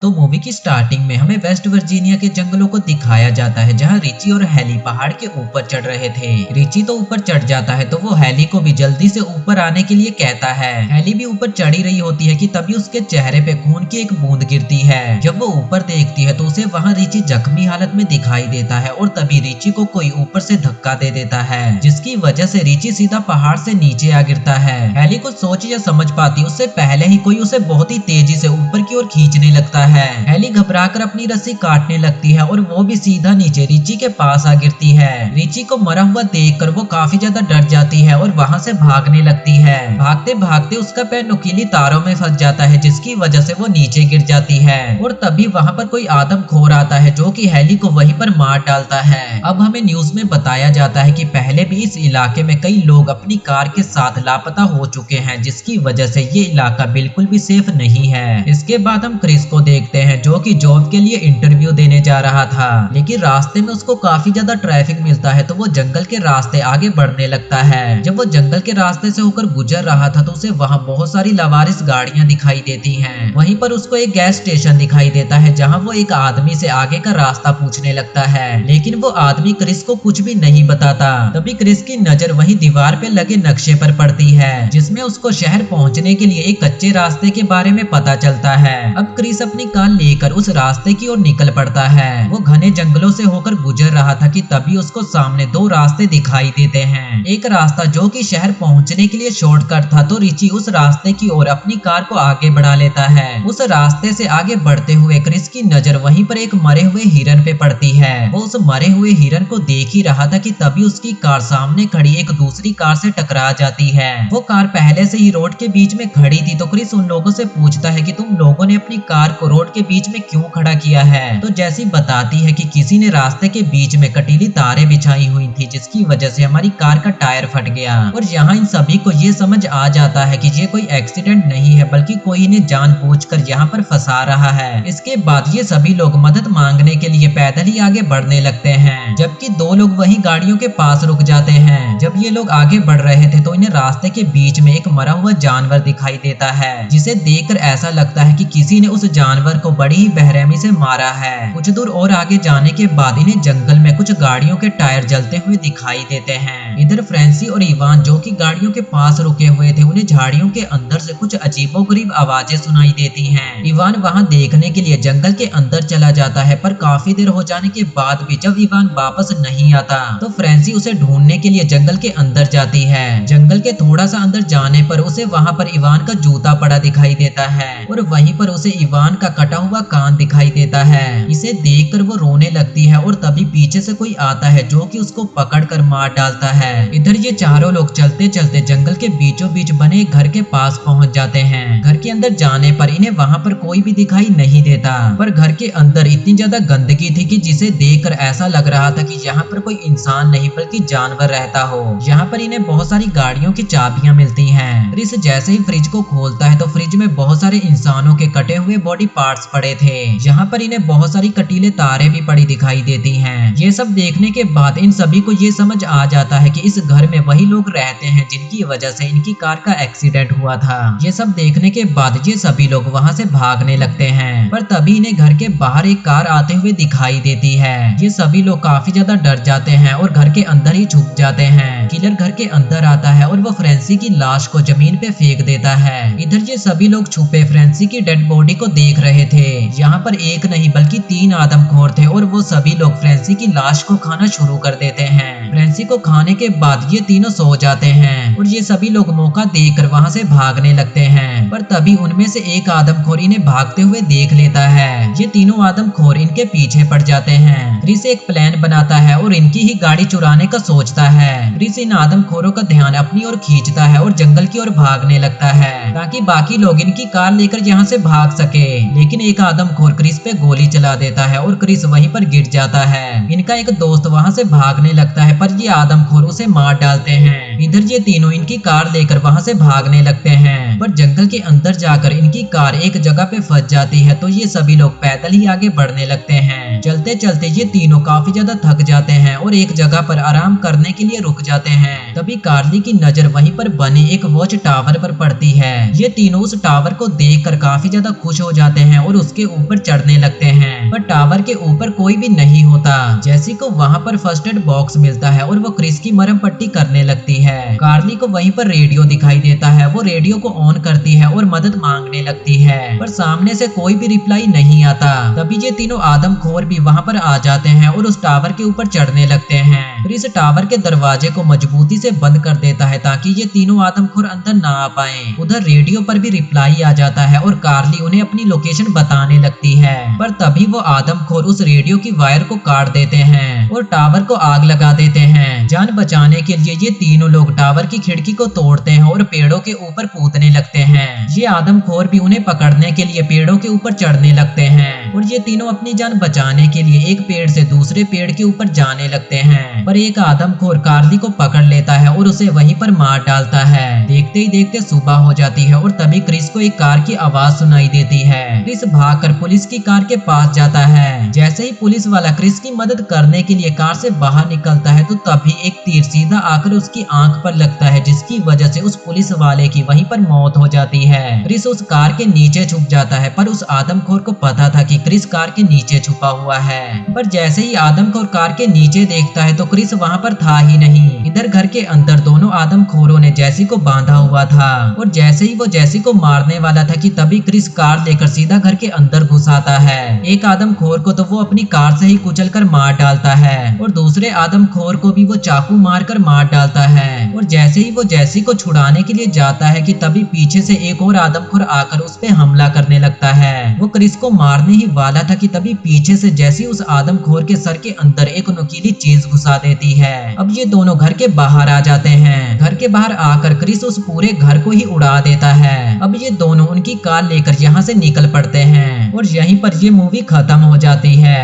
तो मूवी की स्टार्टिंग में हमें वेस्ट वर्जीनिया के जंगलों को दिखाया जाता है, जहाँ रिची और हेली पहाड़ के ऊपर चढ़ रहे थे। रिची तो ऊपर चढ़ जाता है तो वो हेली को भी जल्दी से ऊपर आने के लिए कहता है। हेली भी ऊपर चढ़ी रही होती है कि तभी उसके चेहरे पे खून की एक बूंद गिरती है। जब वो ऊपर देखती है तो उसे वहाँ रिची जख्मी हालत में दिखाई देता है और तभी रिची को कोई ऊपर से धक्का दे देता है, जिसकी वजह से रिची सीधा पहाड़ से नीचे आ गिरता है। हेली को सोच या समझ पाती उससे पहले ही कोई उसे बहुत ही तेजी से ऊपर की ओर खींचने लगता है। हेली घबराकर अपनी रस्सी काटने लगती है और वो भी सीधा नीचे रिची के पास आ गिरती है। रिची को मरा हुआ देखकर वो काफी ज्यादा डर जाती है और वहाँ से भागने लगती है। भागते भागते उसका पैर नुकीली तारों में फंस जाता है, जिसकी वजह से वो नीचे गिर जाती है और तभी वहाँ पर कोई आदमखोर आता है जो कि हेली को वहीं पर मार डालता है। अब हमें न्यूज में बताया जाता है कि पहले भी इस इलाके में कई लोग अपनी कार के साथ लापता हो चुके हैं, जिसकी वजह से ये इलाका बिल्कुल भी सेफ नहीं है। इसके बाद हम क्रिस को देखते हैं जो कि जॉब के लिए इंटरव्यू देने जा रहा था, लेकिन रास्ते में उसको काफी ज्यादा ट्रैफिक मिलता है तो वो जंगल के रास्ते आगे बढ़ने लगता है। जब वो जंगल के रास्ते से होकर गुजर रहा था तो उसे वहाँ बहुत सारी लावारिस गाड़ियां दिखाई देती हैं। वहीं पर उसको एक गैस स्टेशन दिखाई देता है जहाँ वो एक आदमी से आगे का रास्ता पूछने लगता है, लेकिन वो आदमी क्रिस को कुछ भी नहीं बताता। तभी क्रिस की नजर वही दीवार पे लगे नक्शे पर पड़ती है जिसमें उसको शहर पहुंचने के लिए एक कच्चे रास्ते के बारे में पता चलता है। अब क्रिस अपनी कार लेकर उस रास्ते की ओर निकल पड़ता है। वो घने जंगलों से होकर गुजर रहा था कि तभी उसको सामने दो रास्ते दिखाई देते हैं। एक रास्ता जो कि शहर पहुंचने के लिए शॉर्टकट था, तो रिची उस रास्ते की ओर अपनी कार को आगे बढ़ा लेता है। उस रास्ते से आगे बढ़ते हुए क्रिस की नजर वहीं पर एक मरे हुए हिरन पे पड़ती है। वो उस मरे हुए हिरन को देख ही रहा था कि तभी उसकी कार सामने खड़ी एक दूसरी कार से टकरा जाती है। वो कार पहले से ही रोड के बीच में खड़ी थी तो क्रिस उन लोगों से पूछता है कि तुम लोगों ने अपनी कार को रोड के बीच में क्यों खड़ा किया है। तो जैसी बताती है कि किसी ने रास्ते के बीच में कटीली तारें बिछाई हुई थी, जिसकी वजह से हमारी कार का टायर फट गया। और यहाँ इन सभी को ये समझ आ जाता है कि ये कोई एक्सीडेंट नहीं है बल्कि कोई इन्हें जानबूझकर यहाँ पर फंसा रहा है। इसके बाद ये सभी लोग मदद मांगने के लिए पैदल ही आगे बढ़ने लगते हैं, जबकि दो लोग वहीं गाड़ियों के पास रुक जाते हैं। जब ये लोग आगे बढ़ रहे थे तो इन्हें रास्ते के बीच में एक मरा हुआ जानवर दिखाई देता है, जिसे देखकर ऐसा लगता है कि किसी ने उस जानवर को बड़ी ही बेरहमी से मारा है। कुछ दूर और आगे जाने के बाद इन्हें जंगल में कुछ गाड़ियों के टायर जलते हुए दिखाई देते हैं। इधर फ्रेंसी और इवान जो कि गाड़ियों के पास रुके हुए थे, उन्हें झाड़ियों के अंदर से कुछ अजीबोगरीब आवाजें सुनाई देती हैं। इवान वहां देखने के लिए जंगल के अंदर चला जाता है, पर काफी देर हो जाने के बाद भी जब इवान वापस नहीं आता तो फ्रेंसी उसे ढूंढने के लिए जंगल के अंदर जाती है। जंगल के थोड़ा सा अंदर जाने पर उसे वहां पर इवान का जूता पड़ा दिखाई देता है और वहीं पर उसे इवान का कटा हुआ कान दिखाई देता है। इसे देखकर वो रोने लगती है और तभी पीछे से कोई आता है जो कि उसको पकड़कर मार डालता है। इधर ये चारों लोग चलते चलते जंगल के बीचों बीच बने एक घर के पास पहुंच जाते हैं। घर के अंदर जाने पर इन्हें वहां पर कोई भी दिखाई नहीं देता, पर घर के अंदर इतनी ज्यादा गंदगी थी कि जिसे देखकर ऐसा लग रहा था कि यहाँ पर कोई इंसान नहीं बल्कि जानवर रहता हो। यहाँ पर इन्हें बहुत सारी गाड़ियों की चाबियां मिलती हैं। क्रिस जैसे ही फ्रिज को खोलता है तो फ्रिज में बहुत सारे इंसानों के कटे हुए बॉडी पार्ट्स पड़े थे। यहाँ पर इन्हें बहुत सारी कटीले तारें भी पड़ी दिखाई देती हैं। ये सब देखने के बाद इन सभी को ये समझ आ जाता है कि इस घर में वही लोग रहते हैं जिनकी वजह से इनकी कार का एक्सीडेंट हुआ था। ये सब देखने के बाद ये सभी लोग वहाँ से भागने लगते हैं, पर तभी इन्हें घर के बाहर एक कार आते हुए दिखाई देती है। ये सभी लोग काफी ज्यादा डर जाते हैं और घर के अंदर ही छुप जाते हैं। किलर घर के अंदर आता है और वो फ्रेंसी की लाश को जमीन पे फेंक देता है। इधर ये सभी लोग छुपे फ्रेंसी की डेड बॉडी को देख रहे थे। यहाँ पर एक नहीं बल्कि 3 आदमखोर थे और वो सभी लोग फ्रेंसी की लाश को खाना शुरू कर देते हैं। फ्रेंसी को खाने के बाद ये तीनों सो जाते हैं और ये सभी लोग मौका देकर वहाँ से भागने लगते हैं, पर तभी उनमें से एक आदमखोर इन्हें भागते हुए देख लेता है। ये तीनों आदमखोर इनके पीछे पड़ जाते हैं। क्रिस एक प्लान बनाता है और इनकी ही गाड़ी चुराने का सोचता है। क्रिस इन आदमखोरों का ध्यान अपनी ओर खींचता है और जंगल की ओर भागने लगता है ताकि बाकी लोग इनकी कार लेकर यहाँ से भाग सके, लेकिन एक आदमखोर क्रिस पे गोली चला देता है और क्रिस वहीं पर गिर जाता है। इनका एक दोस्त वहाँ से भागने लगता है, पर ये आदमखोर उसे मार डालते हैं। इधर ये तीनों इनकी कार लेकर वहाँ से भागने लगते हैं, पर जंगल के अंदर जाकर इनकी कार एक जगह पे फंस जाती है, तो ये सभी लोग पैदल ही आगे बढ़ने लगते हैं। चलते चलते ये तीनों काफी ज्यादा थक जाते हैं और एक जगह पर आराम करने के लिए रुक जाते हैं। तभी कार्ली की नजर वहीं पर बने एक वॉच टावर पर पड़ती है। ये तीनों उस टावर को देखकर काफी ज्यादा खुश हो जाते हैं और उसके ऊपर चढ़ने लगते हैं, पर टावर के ऊपर कोई भी नहीं होता। जैसी को वहाँ पर फर्स्ट एड बॉक्स मिलता है और वो क्रिस की मरहम पट्टी करने लगती है। कार्ली को वहीं पर रेडियो दिखाई देता है, वो रेडियो को ऑन करती है और मदद मांगने लगती है, पर सामने से कोई भी रिप्लाई नहीं आता। तभी ये तीनों आदमखोर भी वहाँ पर आ जाते हैं और उस टावर के ऊपर चढ़ने लगते हैं। क्रिस टावर के दरवाजे को मजबूती से बंद कर देता है ताकि ये तीनों आदमखोर अंदर ना आ पाए। उधर रेडियो पर भी रिप्लाई आ जाता है और कार्ली उन्हें अपनी लोकेशन बताने लगती है, पर तभी वो आदमखोर उस रेडियो की वायर को काट देते हैं और टावर को आग लगा देते हैं। जान बचाने के लिए ये तीनों लोग टावर की खिड़की को तोड़ते हैं और पेड़ों के ऊपर कूदने लगते हैं। ये आदमखोर भी उन्हें पकड़ने के लिए पेड़ों के ऊपर चढ़ने लगते हैं और ये तीनों अपनी जान बचाने के लिए एक पेड़ से दूसरे पेड़ के ऊपर जाने लगते हैं, पर एक आदमखोर कार्ली को पकड़ लेता है और उसे वहीं पर मार डालता है। देखते ही देखते सुबह हो जाती है और तभी क्रिस को एक कार की आवाज सुनाई देती है। क्रिस भागकर पुलिस की कार के पास जाता है। जैसे ही पुलिस वाला क्रिस की मदद करने के लिए कार से बाहर निकलता है, तो तभी एक तीर सीधा आकर उसकी आंख पर लगता है, जिसकी वजह से उस पुलिस वाले की वहीं पर मौत हो जाती है। क्रिस उस कार के नीचे छुप जाता है, पर उस आदमखोर को पता था कि क्रिस कार के नीचे छुपा हुआ है। पर जैसे ही आदमखोर कार के नीचे देखता है तो क्रिस वहाँ पर था ही नहीं। इधर घर के अंदर दोनों आदमखोरों ने जैसी को बांधा हुआ था और जैसे ही वो जैसी को मारने वाला था कि तभी क्रिस कार लेकर सीधा घर के अंदर घुस आता है। एक आदमखोर को तो वो अपनी कार से ही कुचलकर मार डालता है और दूसरे आदमखोर को भी वो चाकू मारकर मार डालता है। और जैसे ही वो जैसी को छुड़ाने के लिए जाता है कि तभी पीछे से एक और आदमखोर आकर उस पे हमला करने लगता है। वो क्रिस को मारने ही वाला था कि तभी पीछे से जैसी उस आदमखोर के सर के अंदर एक नुकीली चीज घुसा देती है। अब ये दोनों घर के बाहर आ जाते हैं। घर के बाहर आकर क्रिस उस पूरे घर को ही उड़ा देता है। अब ये दोनों उनकी कार लेकर यहाँ से निकल पड़ते हैं और यहीं पर ये मूवी खत्म हो जाती है।